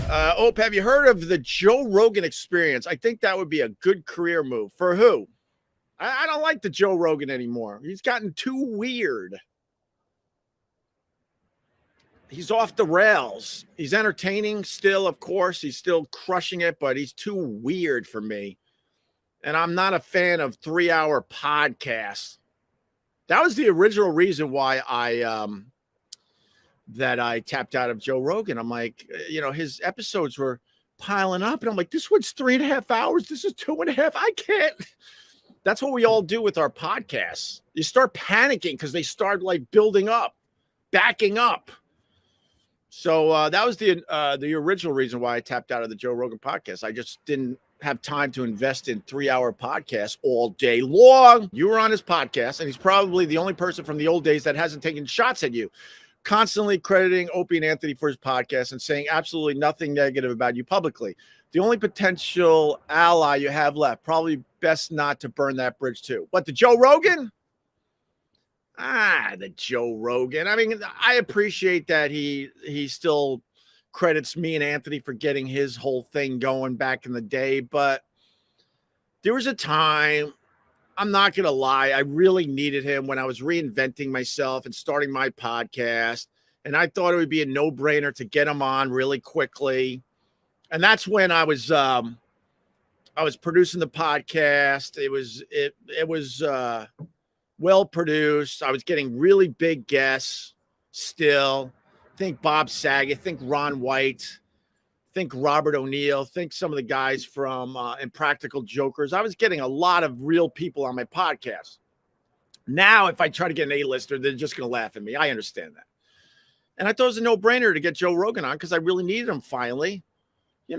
Ope, have you heard of the Joe Rogan Experience? I think that would be a good career move. For who? I don't like the Joe Rogan anymore. He's gotten too weird. He's off the rails. He's entertaining still, of course. He's still crushing it, but he's too weird for me. And I'm not a fan of 3-hour podcasts. That was the original reason why I tapped out of Joe Rogan. I'm like, his episodes were piling up, and I'm like, this one's 3.5 hours. This is 2.5. I can't. That's what we all do with our podcasts. You start panicking because they start like building up, backing up. So that was the original reason why I tapped out of the Joe Rogan podcast. I just didn't have time to invest in 3-hour podcasts all day long. You were on his podcast, and he's probably the only person from the old days that hasn't taken shots at you, constantly crediting Opie and Anthony for his podcast and saying absolutely nothing negative about you publicly. The only potential ally you have left, probably best not to burn that bridge too. What, the Joe Rogan? The Joe Rogan. I mean, I appreciate that he still credits me and Anthony for getting his whole thing going back in the day, but there was a time, I'm not going to lie, I really needed him when I was reinventing myself and starting my podcast, and I thought it would be a no-brainer to get him on really quickly. And that's when I was producing the podcast. It was well produced. I was getting really big guests still. Think Bob Saget, think Ron White, think Robert O'Neill, think some of the guys from Impractical Jokers. I was getting a lot of real people on my podcast. Now, if I try to get an A-lister, they're just going to laugh at me. I understand that. And I thought it was a no-brainer to get Joe Rogan on because I really needed him finally.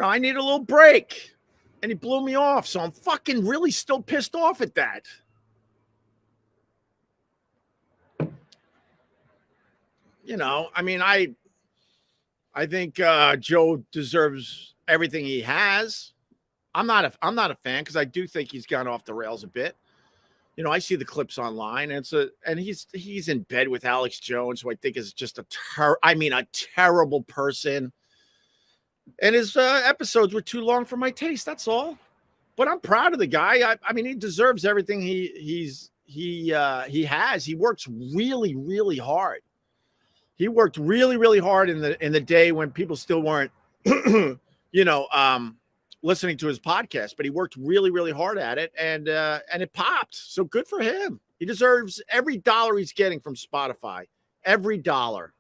I needed a little break. And he blew me off. So I'm fucking really still pissed off at that. I think Joe deserves everything he has. I'm not a fan because I do think he's gone off the rails a bit. I see the clips online, and he's in bed with Alex Jones, who I think is just a terrible person. And his episodes were too long for my taste. That's all. But I'm proud of the guy. I mean, he deserves everything he has. He works really, really hard. He worked really, really hard in the day when people still weren't, listening to his podcast. But he worked really, really hard at it, and it popped. So good for him. He deserves every dollar he's getting from Spotify. Every dollar.